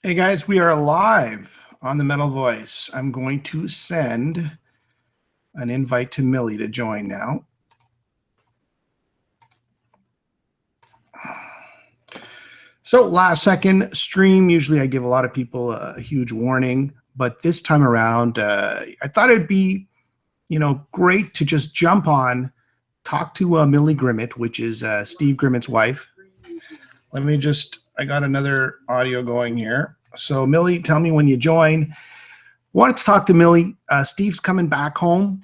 Hey guys, we are live on the Metal Voice. I'm going to send an invite to Millie to join now. So last second stream, usually I give a lot of people a huge warning, but this time around, I thought it'd be, great to just jump on, talk to Millie Grimmett, which is Steve Grimmett's wife. Let me I got another audio going here. So Millie, tell me when you join. Wanted to talk to Millie. Steve's coming back home.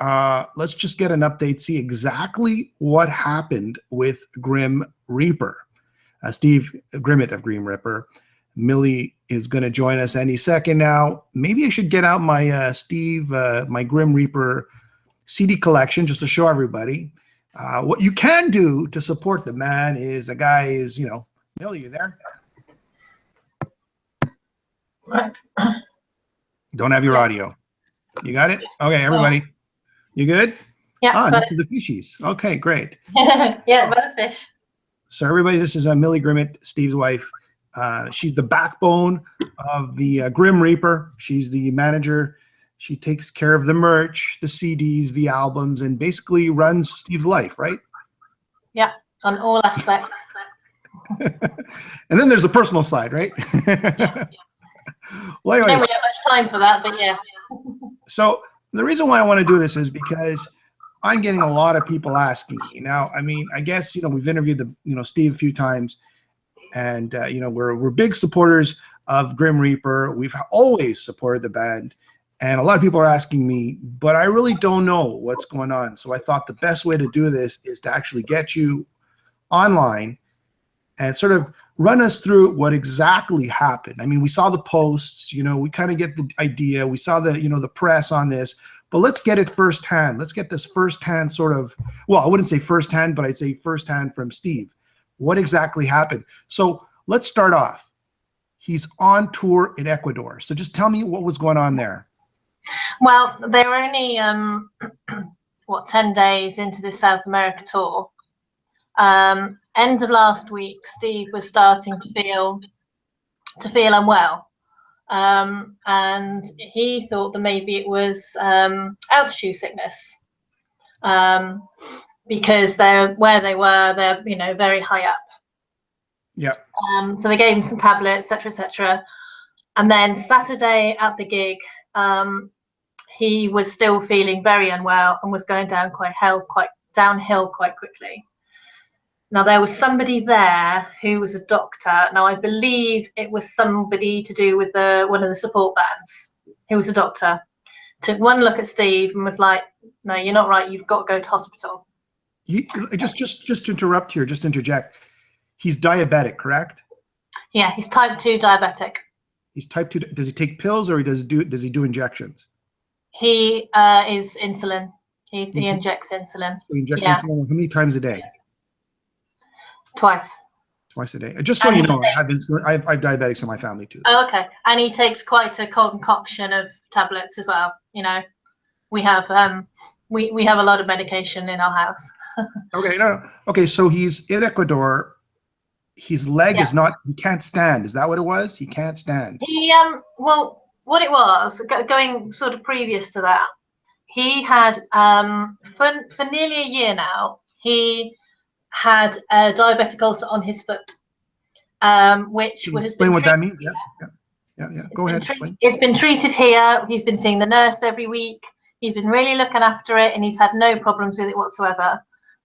Let's just get an update, see exactly what happened with Grim Reaper. Steve Grimmett of Grim Reaper. Millie is going to join us any second now. Maybe I should get out my my Grim Reaper CD collection just to show everybody. What you can do to support the man is the guy is, Millie, you there? Don't have your audio. You got it? Okay, everybody. You good? Yeah. This is the fishies. Okay, great. Yeah, about a fish. So everybody, this is Millie Grimmett, Steve's wife. She's the backbone of the Grim Reaper. She's the manager. She takes care of the merch, the CDs, the albums, and basically runs Steve's life, right? Yeah, on all aspects. And then there's the personal side, right? Yeah. Well, anyways, I don't really have much time for that, but yeah. So the reason why I want to do this is because I'm getting a lot of people asking me. Now, I mean, I guess, we've interviewed Steve a few times, and, we're big supporters of Grim Reaper. We've always supported the band. And a lot of people are asking me, but I really don't know what's going on. So I thought the best way to do this is to actually get you online and sort of run us through what exactly happened. I mean, we saw the posts, we kind of get the idea. We saw the, the press on this, but let's get it firsthand. Let's get this firsthand sort of, well, I wouldn't say firsthand, but I'd say firsthand from Steve. What exactly happened? So let's start off. He's on tour in Ecuador. So just tell me what was going on there. Well, they were only 10 days into the South America tour. End of last week, Steve was starting to feel unwell, and he thought that maybe it was altitude sickness, because they're very high up. Yeah. So they gave him some tablets, etc., and then Saturday at the gig, he was still feeling very unwell and was going downhill quite quickly. Now, there was somebody there who was a doctor. Now, I believe it was somebody to do with one of the support bands who was a doctor. Took one look at Steve and was like, no, you're not right. You've got to go to hospital. Just to interrupt here, just interject. He's diabetic, correct? Yeah, he's type 2 diabetic. He's type 2. Does he take pills or does he do injections? He is insulin. He injects insulin. So he injects insulin how many times a day? Twice a day. Just so you know, I have insulin. I have diabetics in my family too. Oh, okay. And he takes quite a concoction of tablets as well. We have we have a lot of medication in our house. Okay, okay. So he's in Ecuador. His leg is not. He can't stand. Is that what it was? He can't stand. He well, what it was going sort of previous to that, he had for nearly a year now. He had a diabetic ulcer on his foot, which Can you explain what that means? Yeah. Go ahead. Explain. It's been treated here. He's been seeing the nurse every week. He's been really looking after it, and he's had no problems with it whatsoever.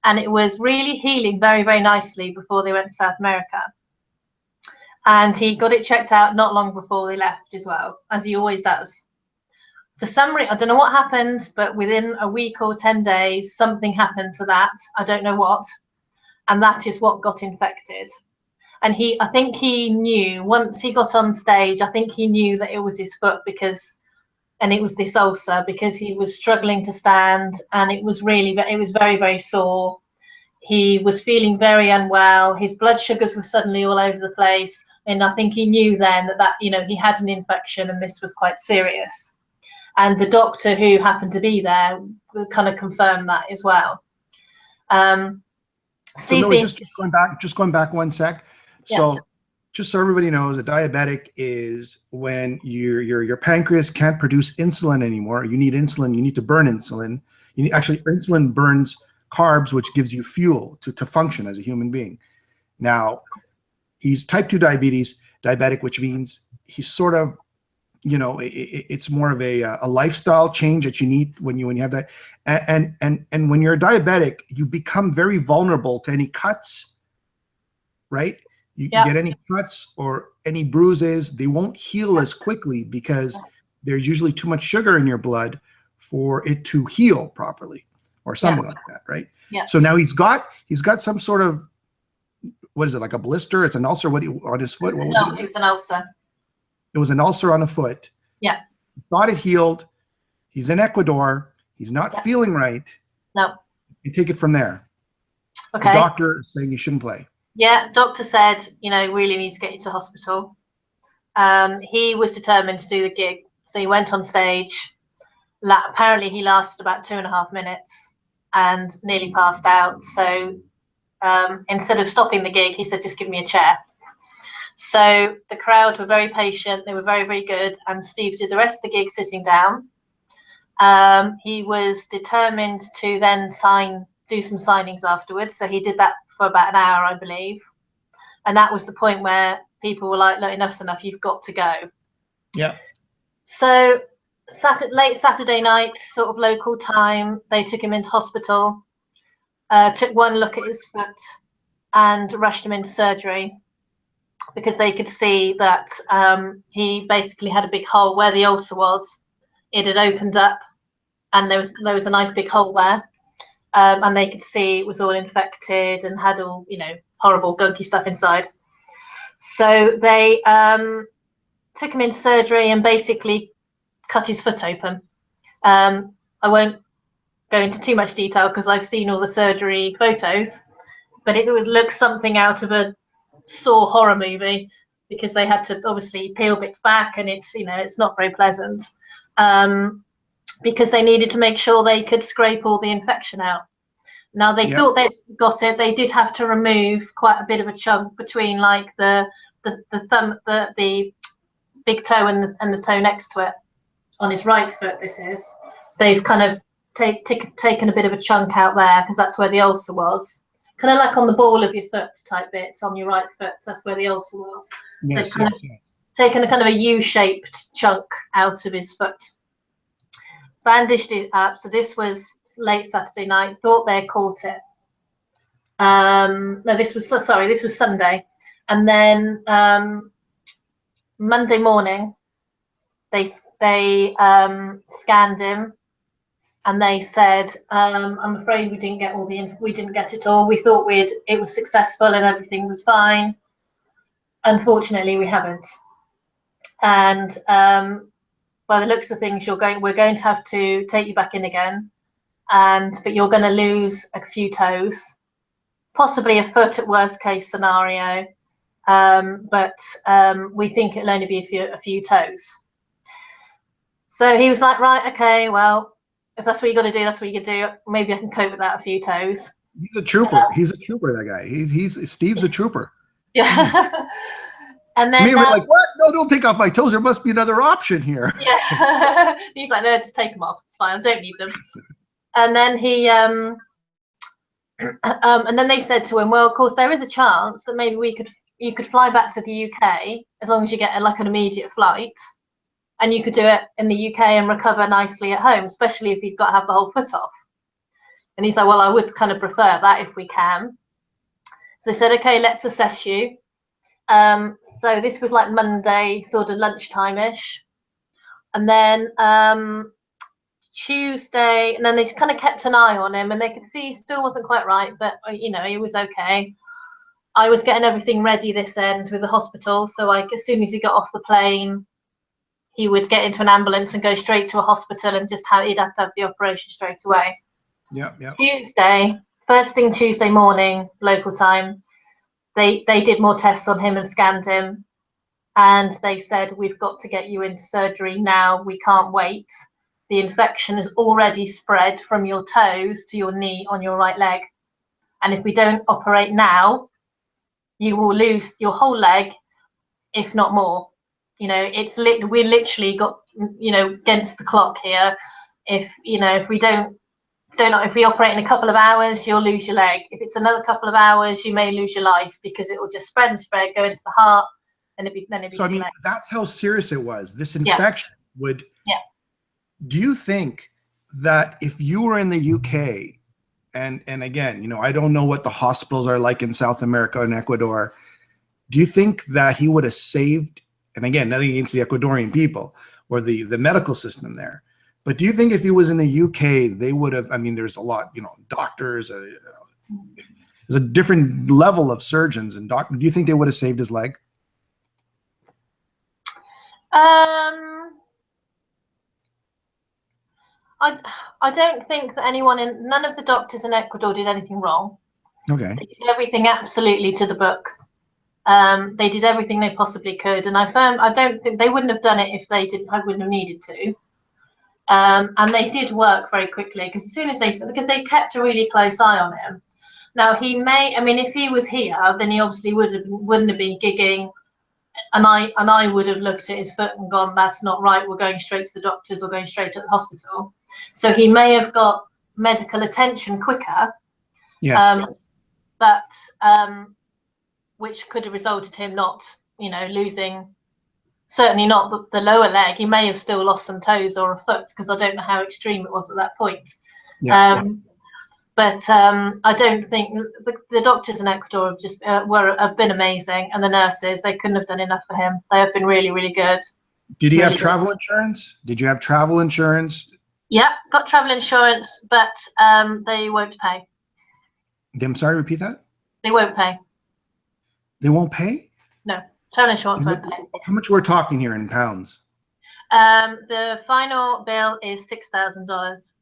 And it was really healing very, very nicely before they went to South America. And he got it checked out not long before they left as well, as he always does. For some reason, I don't know what happened, but within a week or 10 days, something happened to that. I don't know what. And that is what got infected. And I think he knew once he got on stage, I think he knew that it was his foot and it was this ulcer, because he was struggling to stand, and it was very, very sore. He was feeling very unwell. His blood sugars were suddenly all over the place. And I think he knew then that, he had an infection and this was quite serious. And the doctor who happened to be there kind of confirmed that as well. So Millie, just going back 1 sec. So just so everybody knows, a diabetic is when your pancreas can't produce insulin anymore. You need insulin. You need to burn insulin. Actually, insulin burns carbs, which gives you fuel to function as a human being. Now, he's type 2 diabetic, which means he's sort of, it's more of a lifestyle change that you need when you have that. And when you're a diabetic, you become very vulnerable to any cuts, right? You get any cuts or any bruises, they won't heal as quickly because there's usually too much sugar in your blood for it to heal properly or something like that, right? Yeah. So now he's got some sort of, what is it, like a blister? It's an ulcer on his foot? What was it? It was an ulcer. It was an ulcer on a foot. Yeah. Thought it healed. He's in Ecuador. He's not feeling right. No. You take it from there. Okay. The doctor is saying you shouldn't play. Yeah, doctor said, really needs to get you to hospital. He was determined to do the gig. So he went on stage. Apparently he lasted about 2.5 minutes and nearly passed out. So instead of stopping the gig, he said, just give me a chair. So the crowd were very patient. They were very, very good. And Steve did the rest of the gig sitting down. He was determined to then do some signings afterwards. So he did that for about an hour, I believe. And that was the point where people were like, look, enough's enough, you've got to go. Yeah. So late Saturday night, sort of local time, they took him into hospital, took one look at his foot and rushed him into surgery because they could see that he basically had a big hole where the ulcer was. It had opened up and there was a nice big hole there. And they could see it was all infected and had all, horrible gunky stuff inside. So they took him into surgery and basically cut his foot open. I won't go into too much detail because I've seen all the surgery photos, but it would look something out of a Saw horror movie because they had to obviously peel bits back and it's not very pleasant because they needed to make sure they could scrape all the infection out. Now they thought they'd got it. They did have to remove quite a bit of a chunk between like the thumb, the big toe and the toe next to it on his right foot. They've kind of taken a bit of a chunk out there because that's where the ulcer was. Kind of like on the ball of your foot type bit on your right foot. That's where the ulcer was. Yes, so taken a kind of a U-shaped chunk out of his foot. Bandaged it up. So this was late Saturday night. Thought they had caught it. No, this was Sunday, and then Monday morning they scanned him. And they said, I'm afraid we didn't get it all. We thought it was successful and everything was fine. Unfortunately, we haven't. And by the looks of things, we're going to have to take you back in again. But you're going to lose a few toes, possibly a foot at worst case scenario. But we think it'll only be a few toes. So he was like, right, okay, well, if that's what you got to do, that's what you got to do. Maybe I can cope without a few toes. He's a trooper. He's a trooper, that guy. Steve's a trooper. Yeah. And then me, we're like, what? No, don't take off my toes. There must be another option here. Yeah. He's like, no, just take them off. It's fine. I don't need them. And then he and then they said to him, well, of course, there is a chance that maybe you could fly back to the UK as long as you get an immediate flight. And you could do it in the UK and recover nicely at home, especially if he's got to have the whole foot off. And he's like, well, I would kind of prefer that if we can. So they said, okay, let's assess you. So this was like Monday, sort of lunchtime-ish. And then Tuesday, and then they kind of kept an eye on him and they could see he still wasn't quite right, but, he was okay. I was getting everything ready this end with the hospital. So as soon as he got off the plane, he would get into an ambulance and go straight to a hospital and he'd have to have the operation straight away. Yeah. First thing Tuesday morning, local time, they did more tests on him and scanned him. And they said, we've got to get you into surgery now. We can't wait. The infection has already spread from your toes to your knee on your right leg. And if we don't operate now, you will lose your whole leg if not more. You know, we're literally got, you know, against the clock here. If, you know, if we if we operate in a couple of hours, you'll lose your leg. If it's another couple of hours, you may lose your life, because it will just spread and spread, go into the heart, and it'd be so I mean, late. that's how serious it was. This infection would. Yeah. Do you think that if you were in the UK, and again, you know, I don't know what the hospitals are like in South America and Ecuador, do you think that he would have saved? And again, nothing against the Ecuadorian people or the medical system there, but do you think if he was in the UK, they would have? I mean, there's a lot, you know, doctors. There's a different level of surgeons and doctors. Do you think they would have saved his leg? I don't think that none of the doctors in Ecuador did anything wrong. Okay. They did everything absolutely to the book. They did everything they possibly could, and I don't think they wouldn't have done it if they didn't. I wouldn't have needed to. And they did work very quickly, because as soon as because they kept a really close eye on him. Now he may, I mean, if he was here, then he obviously wouldn't have been gigging, and I would have looked at his foot and gone, that's not right. We're going straight to the doctors or going straight to the hospital. So he may have got medical attention quicker. Yes. But which could have resulted him not, you know, losing. Certainly not the lower leg. He may have still lost some toes or a foot, because I don't know how extreme it was at that point. Yeah. But I don't think the doctors in Ecuador have just have been amazing, and the nurses, they couldn't have done enough for him. They have been really, really good. Did he have travel insurance? Did you have travel insurance? Yeah, got travel insurance, but they won't pay. I'm sorry, repeat that. They won't pay. They won't pay? No, travel insurance won't pay. How much we're talking here in pounds? The final bill is $6,000.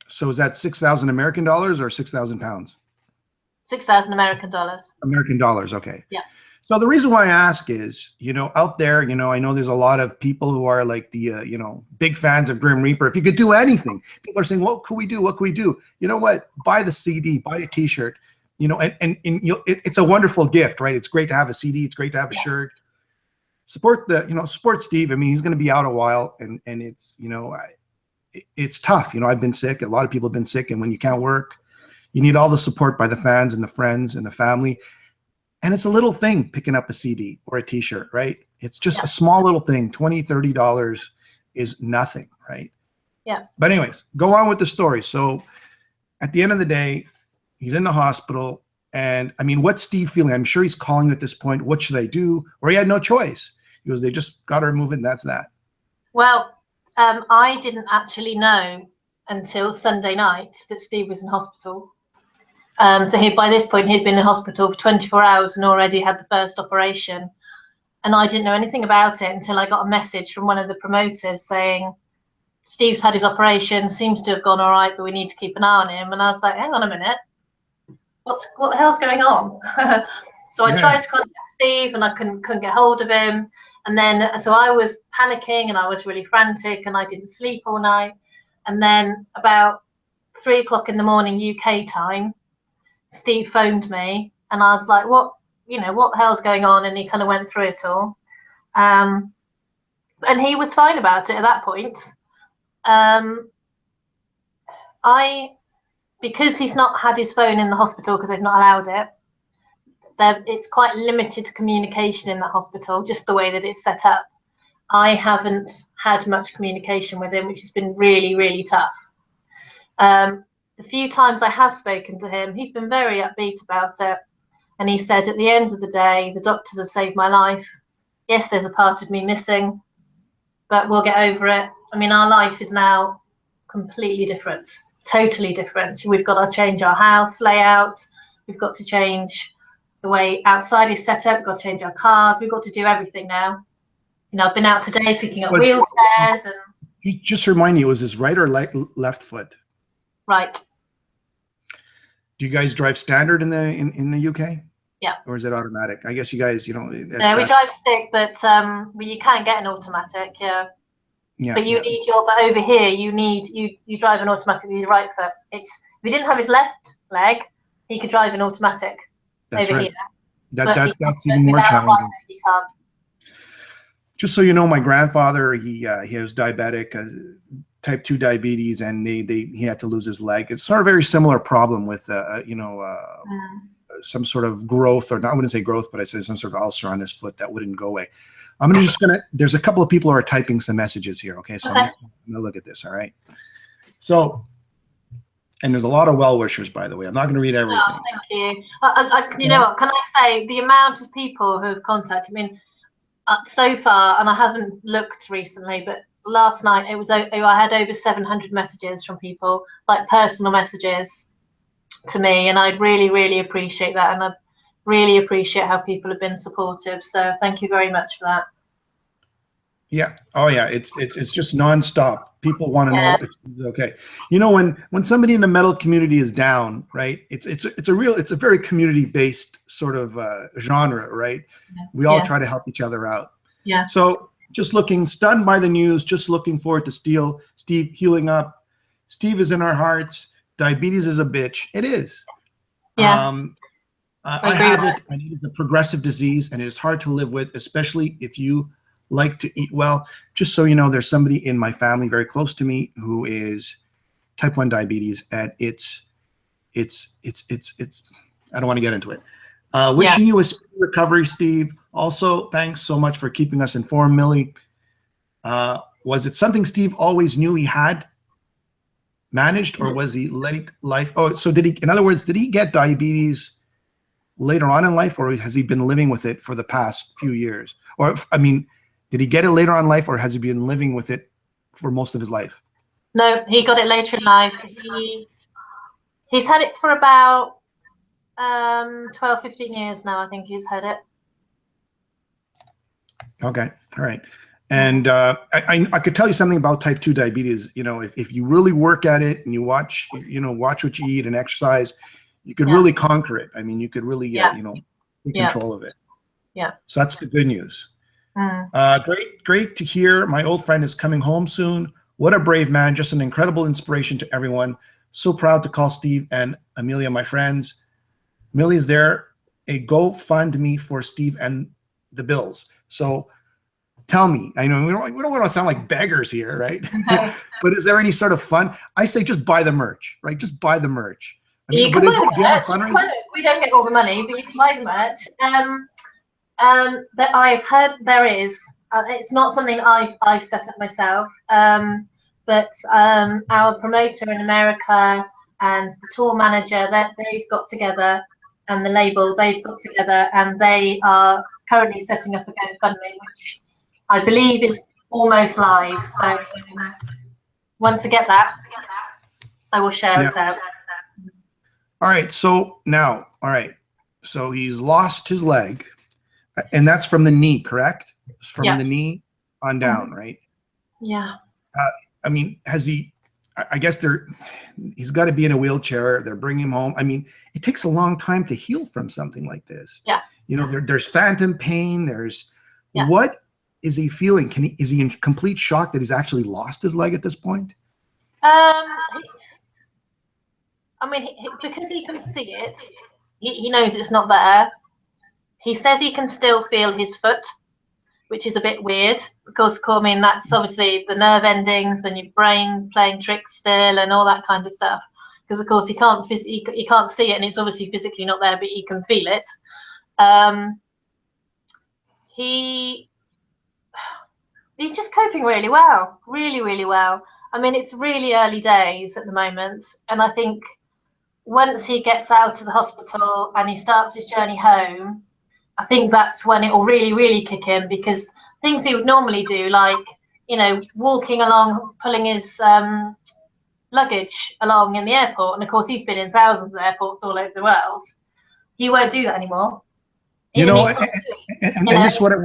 So is that 6,000 American dollars or 6,000 pounds? 6,000 American dollars. American dollars, okay. Yeah. So the reason why I ask is, you know, out there, you know, I know there's a lot of people who are like the, you know, big fans of Grim Reaper. If you could do anything, people are saying, what could we do? What could we do? You know what? Buy the CD, buy a T-shirt, you know, and it's a wonderful gift, right? It's great to have a CD. It's great to have a shirt. Support support Steve. I mean, he's going to be out a while, and it's, you know, it's tough. You know, I've been sick. A lot of people have been sick, and when you can't work, you need all the support by the fans and the friends and the family. And it's a little thing, picking up a CD or a T-shirt, right? It's just a small little thing. $20, $30 is nothing, right? Yeah. But anyways, go on with the story. So at the end of the day, he's in the hospital. And I mean, what's Steve feeling? I'm sure he's calling at this point. What should I do? Or he had no choice. He goes, they just got to remove it, and that's that. Well, I didn't actually know until Sunday night that Steve was in hospital. So by this point, he'd been in hospital for 24 hours and already had the first operation. And I didn't know anything about it until I got a message from one of the promoters saying, Steve's had his operation, seems to have gone all right, but we need to keep an eye on him. And I was like, hang on a minute, what the hell's going on? So I tried to contact Steve, and I couldn't get hold of him. And then, so I was panicking, and I was really frantic, and I didn't sleep all night. And then about 3 o'clock in the morning UK time, Steve phoned me, and I was like, what the hell's going on? And he kind of went through it all. And he was fine about it at that point. Because he's not had his phone in the hospital, because they've not allowed it, it's quite limited communication in the hospital, just the way that it's set up. I haven't had much communication with him, which has been really, really tough. The few times I have spoken to him, he's been very upbeat about it. And he said, at the end of the day, the doctors have saved my life. Yes, there's a part of me missing, but we'll get over it. I mean, our life is now completely different, totally different. We've got to change our house layout. We've got to change the way outside is set up. We've got to change our cars. We've got to do everything now. You know, I've been out today picking up wheelchairs. And you just remind me, was his right or left foot? Right. Do you guys drive standard in the UK? Yeah. Or is it automatic? I guess you guys, you know. No, we drive stick, but you can get an automatic. Yeah. Yeah. But you need but over here you drive an automatic with your right foot. If he didn't have his left leg, he could drive an automatic. That's over right. Here. That's even more challenging. Right, he can't. just so you know, my grandfather, he was diabetic, type 2 diabetes, and he had to lose his leg. It's sort of a very similar problem with some sort of growth, or not, I wouldn't say growth, but I say some sort of ulcer on his foot that wouldn't go away. There's a couple of people who are typing some messages here. Okay, so I'm gonna look at this. All right. So, and there's a lot of well wishers, by the way. I'm not gonna read everything. Oh, thank you. You know what? Can I say the amount of people who have contacted me so far, and I haven't looked recently, but last night I had over 700 messages from people, like personal messages to me, and I really, really appreciate that, and I really appreciate how people have been supportive. So thank you very much for that. Yeah. Oh yeah. It's just nonstop. People want to know if it's okay. You know, when somebody in the metal community is down, right? It's a very community based sort of genre, right? We all try to help each other out. Yeah. So just stunned by the news, just looking forward to Steve healing up. Steve is in our hearts. Diabetes is a bitch. It is. Yeah. I have it, and it is a progressive disease, and it is hard to live with, especially if you like to eat well. Just so you know, there's somebody in my family very close to me who is type 1 diabetes, and it's I don't want to get into it. Wishing you a speedy recovery, Steve. Also, thanks so much for keeping us informed, Millie. Was it something Steve always knew he had managed, or was he late life? Oh, so in other words, did he get diabetes later on in life, or has he been living with it for the past few years? Or, did he get it later on in life, or has he been living with it for most of his life? No, he got it later in life. He's had it for about 12, 15 years now, I think he's had it. Okay, all right. And I could tell you something about type 2 diabetes. You know, if you really work at it and you watch what you eat and exercise, you could really conquer it. I mean, you could really take control of it. Yeah. So that's the good news. Great to hear. My old friend is coming home soon. What a brave man. Just an incredible inspiration to everyone. So proud to call Steve and Amelia my friends. Millie, is there a GoFundMe for Steve and the bills? So tell me, I know we don't want to sound like beggars here, right? But is there any sort of fun? I say just buy the merch, right? Just buy the merch. You can buy the merch. We don't get all the money, but you can buy the merch. That I've heard there is. It's not something I've set up myself, but our promoter in America and the tour manager, that they've got together, and the label, they've got together, and they are currently setting up a GoFundMe, which I believe is almost live. So once I get that, I will share it out. All right. So now, so he's lost his leg. And that's from the knee, correct? From the knee on down, right? Yeah. Has he? I guess he's got to be in a wheelchair. They're bringing him home. I mean, it takes a long time to heal from something like this. Yeah. You know, there's phantom pain. What is he feeling? Is he in complete shock that he's actually lost his leg at this point? Because he can see it, he knows it's not there. He says he can still feel his foot, which is a bit weird because, that's obviously the nerve endings and your brain playing tricks still and all that kind of stuff. Because, of course, he can't see it, and it's obviously physically not there, but he can feel it. He's just coping really well, really, really well. It's really early days at the moment, and I think once he gets out of the hospital and he starts his journey home, I think that's when it will really, really kick in, because things he would normally do, like, walking along, pulling his luggage along in the airport, and of course he's been in thousands of airports all over the world, he won't do that anymore. And this is what I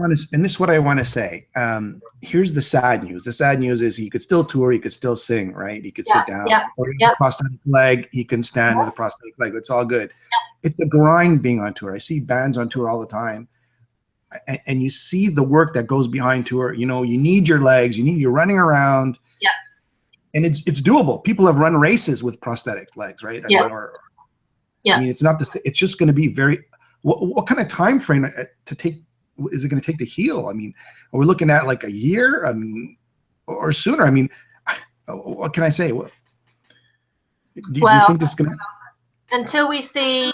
want to say. Here's the sad news. The sad news is he could still tour, he could still sing, right? He could sit down. Or he has a prosthetic leg, he can stand with a prosthetic leg. It's all good. It's a grind being on tour. I see bands on tour all the time, and you see the work that goes behind tour. You need your legs, you're running around. Yeah. And it's doable. People have run races with prosthetic legs, right? It's not it's just going to be very. What kind of time frame to take is it going to take to heal? I mean, are we looking at like a year? I mean, or sooner? I mean, what can I say? Do you think this is going to? Until we see,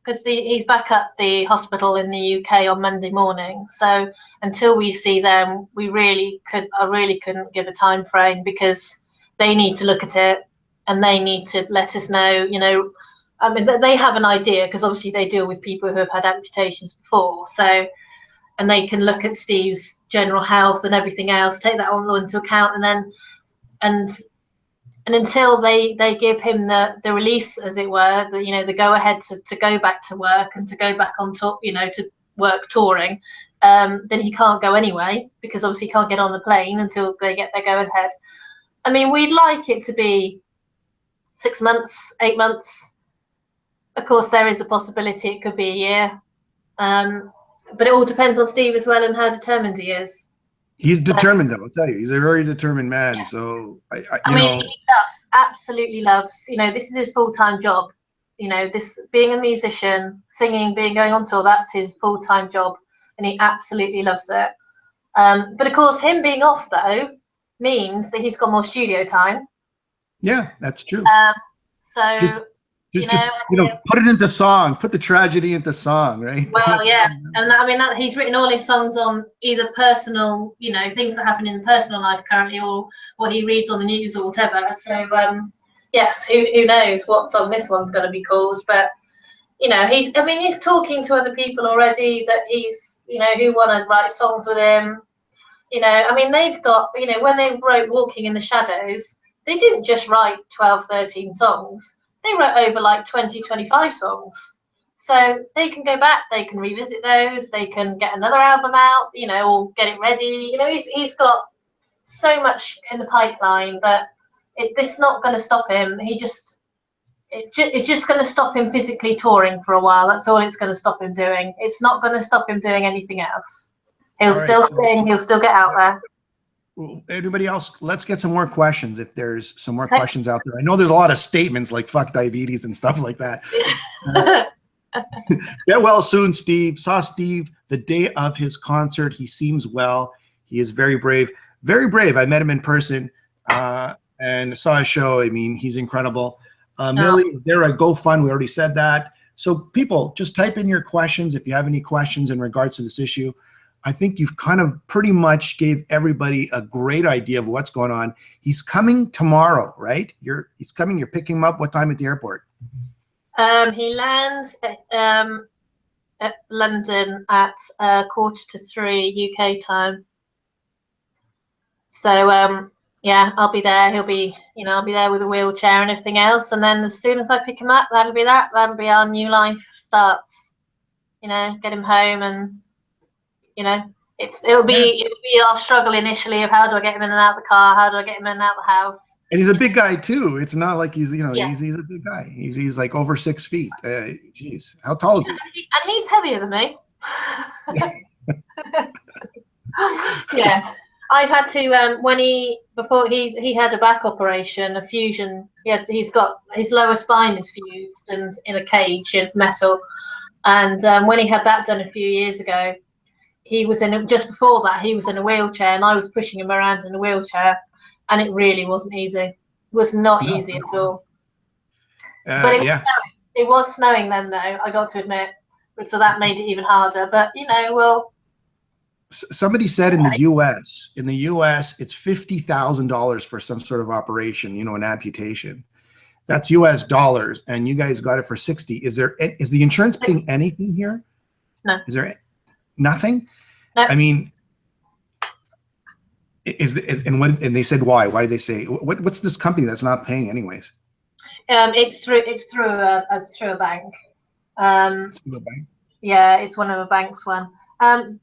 because he's back at the hospital in the UK on Monday morning. So until we see them, I really couldn't give a time frame, because they need to look at it and they need to let us know. You know, I mean, they have an idea, because obviously they deal with people who have had amputations before. So, and they can look at Steve's general health and everything else, take that all into account, and then and until they give him the release, as it were, the go ahead to go back to work and to go back on top, to work touring, then he can't go anyway, because obviously he can't get on the plane until they get their go ahead. I mean, we'd like it to be 6 months, 8 months. Of course, there is a possibility it could be a year, but it all depends on Steve as well and how determined he is. He's determined, though. I'll tell you, he's a very determined man. Yeah. So I mean, he absolutely loves. This is his full-time job. This being a musician, singing, going on tour, that's his full-time job, and he absolutely loves it. But of course, him being off though means that he's got more studio time. Yeah, that's true. So just put it into song, put the tragedy into song, right? Well, yeah, and I mean he's written all his songs on either personal, things that happen in personal life currently, or what he reads on the news or whatever. So yes, who knows what song this one's going to be called? But he's talking to other people already that he's who want to write songs with him. I mean, they've got when they wrote Walking in the Shadows, they didn't just write 12, 13 songs. They wrote over like 20, 25 songs. So they can go back, they can revisit those, they can get another album out, or get it ready. He's got so much in the pipeline that this is not going to stop him. It's just going to stop him physically touring for a while. That's all it's going to stop him doing. It's not going to stop him doing anything else. He'll still sing, he'll still get out there. Everybody else, let's get some more questions if there's some more questions out there. I know there's a lot of statements like fuck diabetes and stuff like that. Get well soon, Steve. Saw Steve the day of his concert. He seems well. He is very brave. Very brave. I met him in person and saw his show. I mean, he's incredible. Millie, is there a GoFundMe? We already said that. So people, just type in your questions if you have any questions in regards to this issue. I think you've kind of pretty much gave everybody a great idea of what's going on. He's coming tomorrow, right? He's coming. You're picking him up. What time at the airport? He lands at London at 2:45 UK time. So yeah, I'll be there. He'll be, I'll be there with a wheelchair and everything else. And then as soon as I pick him up, that'll be our new life starts. Get him home, and it'll be our struggle initially of how do I get him in and out of the car, how do I get him in and out of the house. And he's a big guy too. It's not like he's he's a big guy. He's like over 6 feet. Geez, how tall is he? And he's heavier than me. Yeah, I've had to before he had a back operation, a fusion. He's got his lower spine is fused and in a cage of metal. And when he had that done a few years ago, he was just before that, he was in a wheelchair, and I was pushing him around in a wheelchair, and it really wasn't easy. It was not easy at all. But it was snowing then, though, I got to admit. So that made it even harder. But, somebody said in the U.S., it's $50,000 for some sort of operation, an amputation. That's U.S. dollars, and you guys got it for 60. Is the insurance paying anything here? No. Is there nothing? No. I mean, and they said why? Why did they say what's this company that's not paying anyways? It's through a bank. It's through a bank? Yeah, it's one of the bank's one.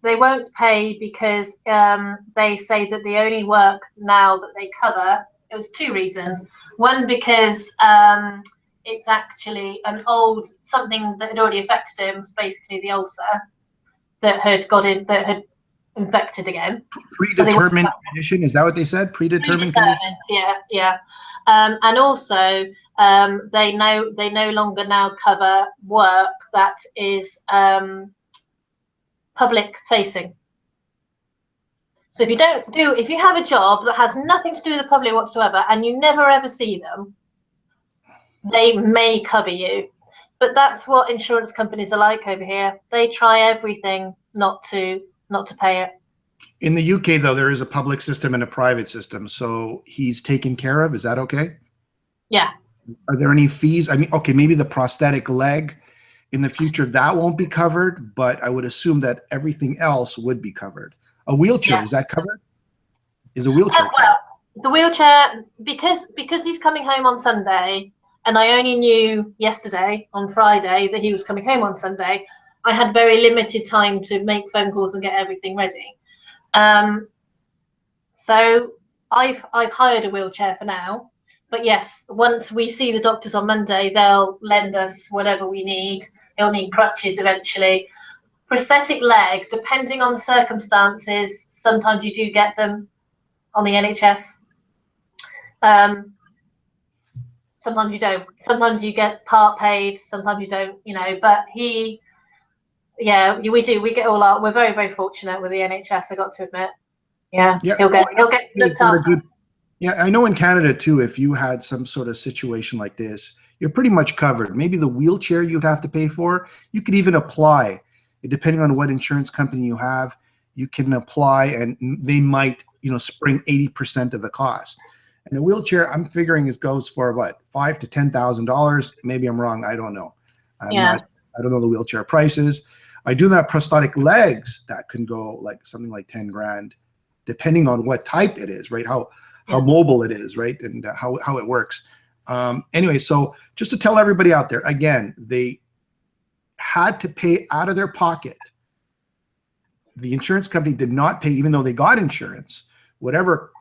They won't pay because they say that the only work now that they cover. It was 2 reasons. One, because it's actually something that had already affected him, basically the ulcer that had infected again. Predetermined condition, is that what they said? Predetermined condition? Yeah. And also they no longer now cover work that is public facing. So if you have a job that has nothing to do with the public whatsoever, and you never ever see them, they may cover you. But that's what insurance companies are like over here. They try everything not to pay it. In the UK, though, there is a public system and a private system, so he's taken care of. Is that okay? Yeah. Are there any fees? I mean, okay, maybe the prosthetic leg in the future, that won't be covered, but I would assume that everything else would be covered. A wheelchair, is that covered? Is a wheelchair covered? Well, the wheelchair, because he's coming home on Sunday, and I only knew yesterday, on Friday, that he was coming home on Sunday, I had very limited time to make phone calls and get everything ready. So I've hired a wheelchair for now. But yes, once we see the doctors on Monday, they'll lend us whatever we need. He'll need crutches eventually. Prosthetic leg, depending on the circumstances, sometimes you do get them on the NHS. Sometimes you don't. Sometimes you get part paid, sometimes you don't, you know, but we do. We get all our, we're very, very fortunate with the NHS, I got to admit. Yeah. He'll get looked after. Yeah, I know in Canada too, if you had some sort of situation like this, you're pretty much covered. Maybe the wheelchair you'd have to pay for. You could even apply, depending on what insurance company you have, you can apply and they might, spring 80% of the cost. And a wheelchair, I'm figuring goes for what, $5,000 to $10,000. Maybe I'm wrong. I don't know. I don't know the wheelchair prices. I do have prosthetic legs that can go like something like 10 grand, depending on what type it is, right? How mobile it is, right? And how it works. Anyway, so just to tell everybody out there, again, they had to pay out of their pocket. The insurance company did not pay, even though they got insurance, whatever,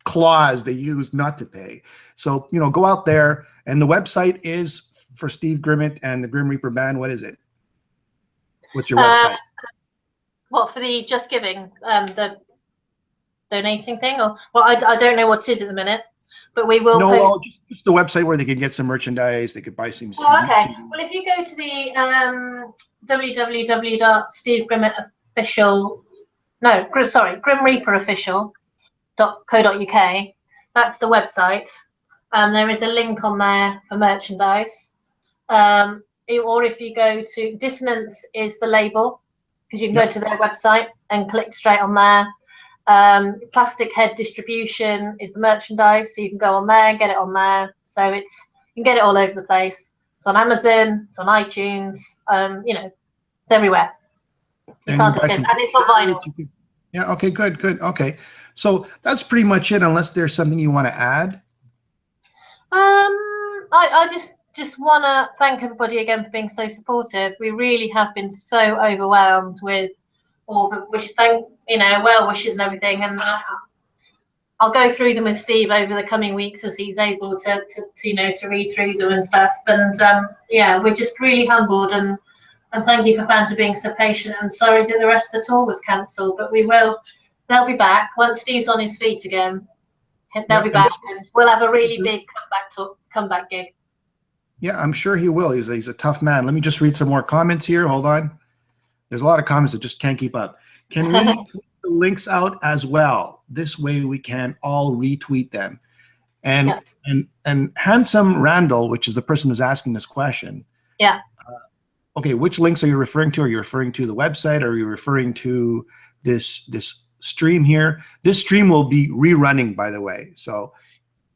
clause they used not to pay. So, go out there, and the website is for Steve Grimmett and the Grim Reaper Band. What is it? What's your website? What, for the Just Giving, the donating thing? Or, well, I don't know what it is at the minute, but we will post. Well, just the website where they can get some merchandise, they could buy some CDs. Oh, okay. Well, if you go to the grimreaperofficial.co.uk, that's the website. There is a link on there for merchandise. Or if you go to Dissonance is the label, because you can go to their website and click straight on there. Plastic Head Distribution is the merchandise, so you can go on there, get it on there. So you can get it all over the place. It's on Amazon, it's on iTunes, it's everywhere. You can't escape, and it's on vinyl. Yeah, okay, good. Okay. So that's pretty much it, unless there's something you want to add. I just want to thank everybody again for being so supportive. We really have been so overwhelmed with all the wishes, well wishes and everything, and I'll go through them with Steve over the coming weeks as he's able to read through them and stuff. And we're just really humbled, and thank you for fans for being so patient, and sorry that the rest of the tour was cancelled, but they'll be back once Steve's on his feet again. They'll be back, and we'll have a really big comeback gig. Yeah, I'm sure he will. He's a tough man. Let me just read some more comments here. Hold on. There's a lot of comments that just can't keep up. Can we tweet the links out as well? This way we can all retweet them. And Handsome Randall, which is the person who's asking this question. Yeah. Okay, which links are you referring to? Are you referring to the website? Or are you referring to this stream here? This stream will be rerunning, by the way. So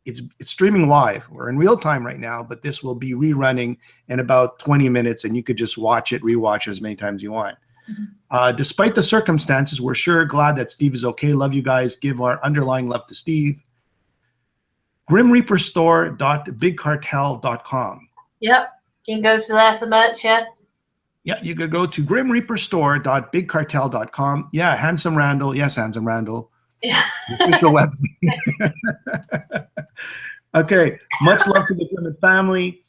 it's streaming live. We're in real time right now, but this will be rerunning in about 20 minutes, and you could just rewatch it as many times you want. Mm-hmm. Despite the circumstances, we're sure glad that Steve is okay. Love you guys. Give our underlying love to Steve. GrimReaperStore.BigCartel.com. Yep, you can go to there for merch, yeah. Yeah, you could go to GrimReaperStore.BigCartel.com. Yeah, Handsome Randall. Yes, Handsome Randall. Yeah. Official website. Okay, much love to the Grimmett family.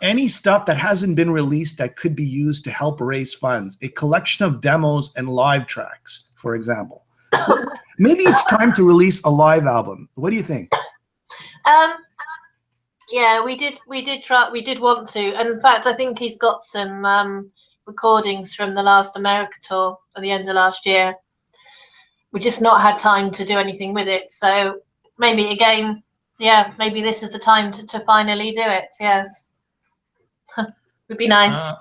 Any stuff that hasn't been released that could be used to help raise funds, a collection of demos and live tracks, for example. Maybe it's time to release a live album. What do you think? Yeah, we did want to, and in fact, I think he's got some recordings from the last America tour at the end of last year. We just not had time to do anything with it. So maybe again, yeah, maybe this is the time to finally do it. Yes. Would be nice.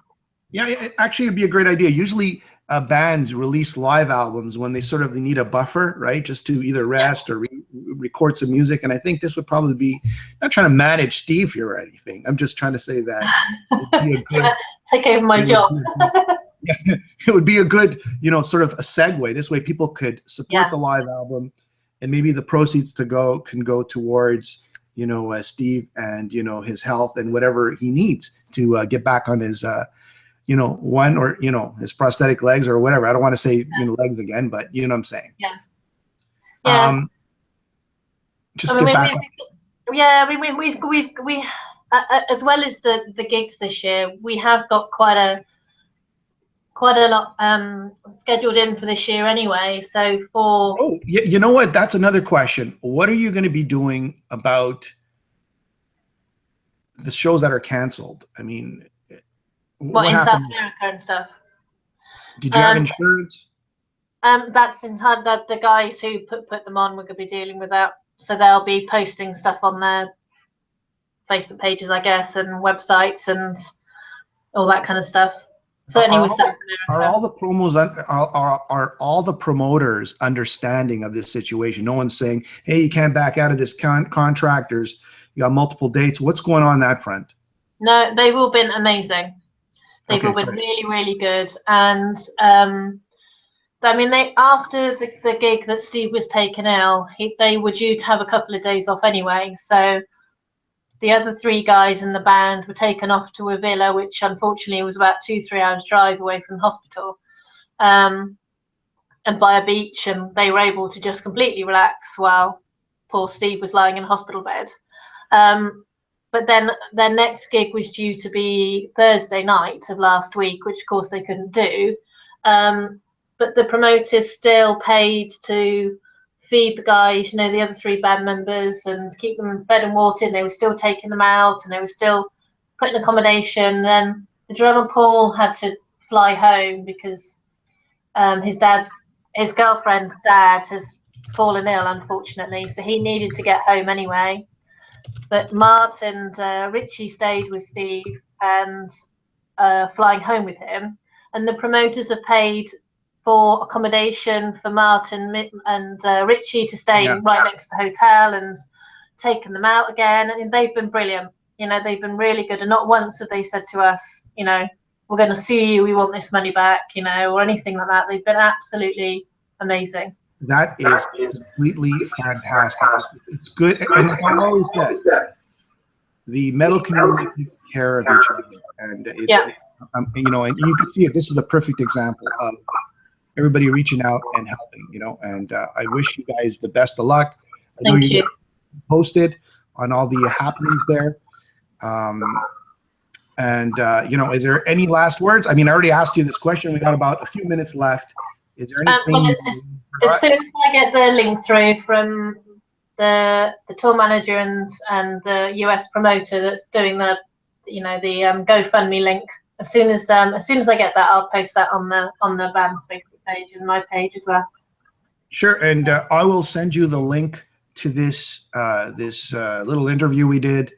Yeah, actually, it'd be a great idea. Usually, bands release live albums when they sort of need a buffer, right? Just to either rest or record some music. And I think this would probably be, not trying to manage Steve here or anything. I'm just trying to say that it'd be a good, take over my job. Yeah, it would be a good, sort of a segue. This way, people could support the live album, and maybe the proceeds can go towards, Steve and his health and whatever he needs to get back on his, one or his prosthetic legs or whatever. I don't want to say legs again, but you know what I'm saying. Yeah. Yeah. Just get back. We as well as the gigs this year, we have got quite a lot scheduled in for this year anyway. So you know what? That's another question. What are you going to be doing about the shows that are canceled? I mean, what in South America and stuff? Did you have insurance? That's entirely the guys who put them on. We're going to be dealing with that. So they'll be posting stuff on their Facebook pages, I guess, and websites and all that kind of stuff. Certainly with South America. Are all the promos are all the promoters understanding of this situation? No one's saying, "Hey, you can't back out of this contractors. You got multiple dates." What's going on that front? No, they've all been amazing. They've all been really, really good. And I mean, after the gig that Steve was taken ill, they were due to have a couple of days off anyway. So the other three guys in the band were taken off to a villa, which unfortunately was about 2-3 hours drive away from the hospital, and by a beach, and they were able to just completely relax while poor Steve was lying in a hospital bed. But then their next gig was due to be Thursday night of last week, which of course they couldn't do. But the promoters still paid to feed the guys, the other three band members, and keep them fed and watered. They were still taking them out, and they were still putting accommodation. And the drummer Paul had to fly home because his girlfriend's dad has fallen ill, unfortunately. So he needed to get home anyway. But Mart and Richie stayed with Steve and flying home with him. And the promoters have paid for accommodation for Martin and Richie to stay right next to the hotel, and taken them out again. And they've been brilliant. They've been really good. And not once have they said to us, we're going to sue you, we want this money back, or anything like that. They've been absolutely amazing. That is completely fantastic. It's good. And like I always said, the metal community takes care of each other. And and you can see it. This is a perfect example of everybody reaching out and helping, and I wish you guys the best of luck. I know you're posted on all the happenings there. Is there any last words? I mean, I already asked you this question. We got about a few minutes left. Is there anything? As soon as I get the link through from the tour manager and the US promoter that's doing the GoFundMe link, as soon as I get that, I'll post that on the band's Facebook page and my page as well. Sure, and I will send you the link to this little interview we did,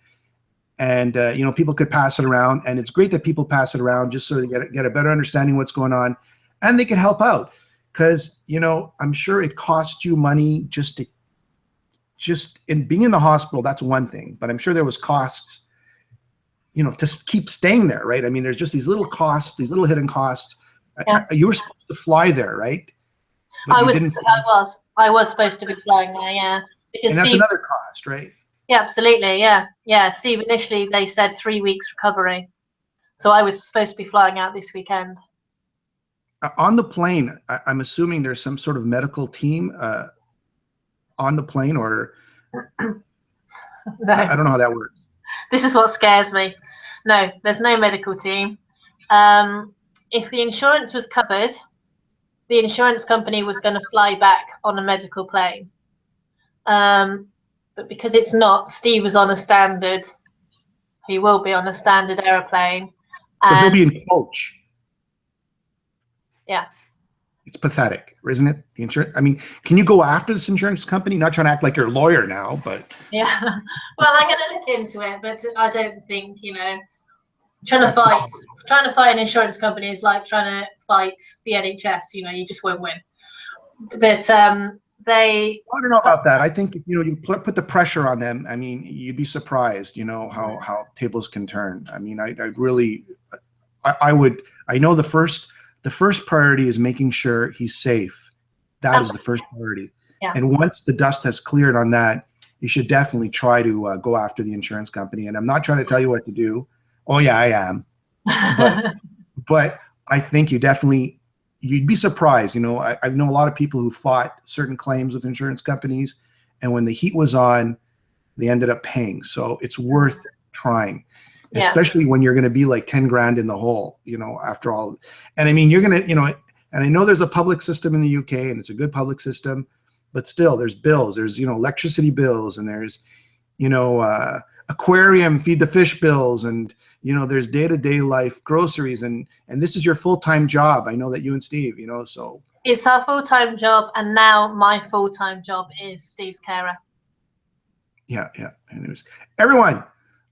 and people could pass it around, and it's great that people pass it around just so they get a better understanding of what's going on, and they can help out, because I'm sure it costs you money just in being in the hospital. That's one thing, but I'm sure there was costs, to keep staying there, right? I mean, there's just these little costs, these little hidden costs. Yeah. You were supposed to fly there, right? But I was supposed to be flying there, yeah. Because and that's another cost, right? Yeah, absolutely, yeah. Steve, initially they said 3 weeks recovery, so I was supposed to be flying out this weekend. On the plane, I'm assuming there's some sort of medical team on the plane, or No. I don't know how that works. This is what scares me. No, there's no medical team. If the insurance was covered, the insurance company was going to fly back on a medical plane. But because it's not, Steve was on a standard. He will be on a standard aeroplane. So he'll be in coach. Yeah. It's pathetic, isn't it? The insurance. I mean, can you go after this insurance company? Not trying to act like you're a lawyer now, but yeah. Well, I'm going to look into it, but I don't think, you know, trying to fight an insurance company is like trying to fight the NHS. You know, you just won't win. But they. I don't know about that. I think if, you know, you put the pressure on them. I mean, you'd be surprised, you know, how tables can turn. I mean, I really, I would. I know the first priority is making sure he's safe. That is the first priority. Yeah. And once the dust has cleared on that, you should definitely try to go after the insurance company. And I'm not trying to tell you what to do. Oh yeah, I am. But I think you'd be surprised. You know, I know a lot of people who fought certain claims with insurance companies, and when the heat was on, they ended up paying. So it's worth trying, especially when you're going to be like 10 grand in the hole, you know, after all. And I mean, you're going to, you know, and I know there's a public system in the UK and it's a good public system, but still there's bills, there's, you know, electricity bills, and there's, you know, aquarium, feed the fish bills, and, you know, there's day-to-day life groceries, and this is your full-time job. I know that you and Steve, you know, so. It's our full-time job, and now my full-time job is Steve's carer. Yeah. Anyways, everyone,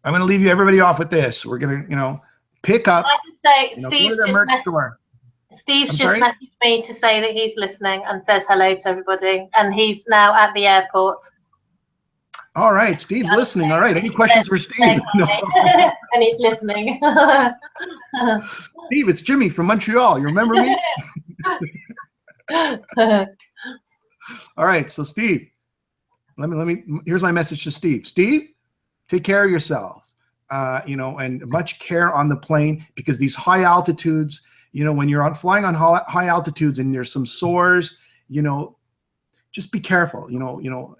I'm going to leave everybody off with this. We're going to, you know, pick up. I just say, Steve's just messaged me to say that he's listening and says hello to everybody, and he's now at the airport. All right, Steve's listening. All right, any questions for Steve? No. And he's listening. Steve, it's Jimmy from Montreal. You remember me? All right, so Steve, let me. Here's my message to Steve. Steve, take care of yourself. You know, and much care on the plane, because these high altitudes. You know, when you're flying on high altitudes and there's some sores, you know, just be careful. You know.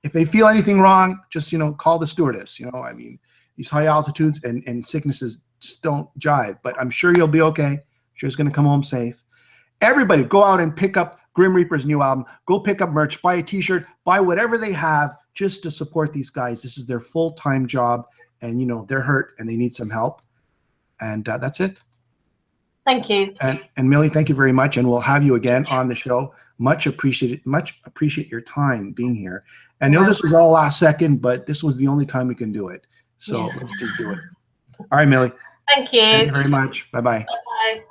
If they feel anything wrong, just, you know, call the stewardess. You know, I mean, these high altitudes and sicknesses just don't jive. But I'm sure you'll be okay. I'm sure it's going to come home safe. Everybody, go out and pick up Grim Reaper's new album. Go pick up merch. Buy a T-shirt. Buy whatever they have just to support these guys. This is their full-time job, and, you know, they're hurt and they need some help. And that's it. Thank you. And Millie, thank you very much. And we'll have you again on the show. Much appreciate your time being here. I know this was all last second, but this was the only time we can do it. So let's just do it. All right, Millie. Thank you. Thank you very much. Bye-bye. Bye-bye.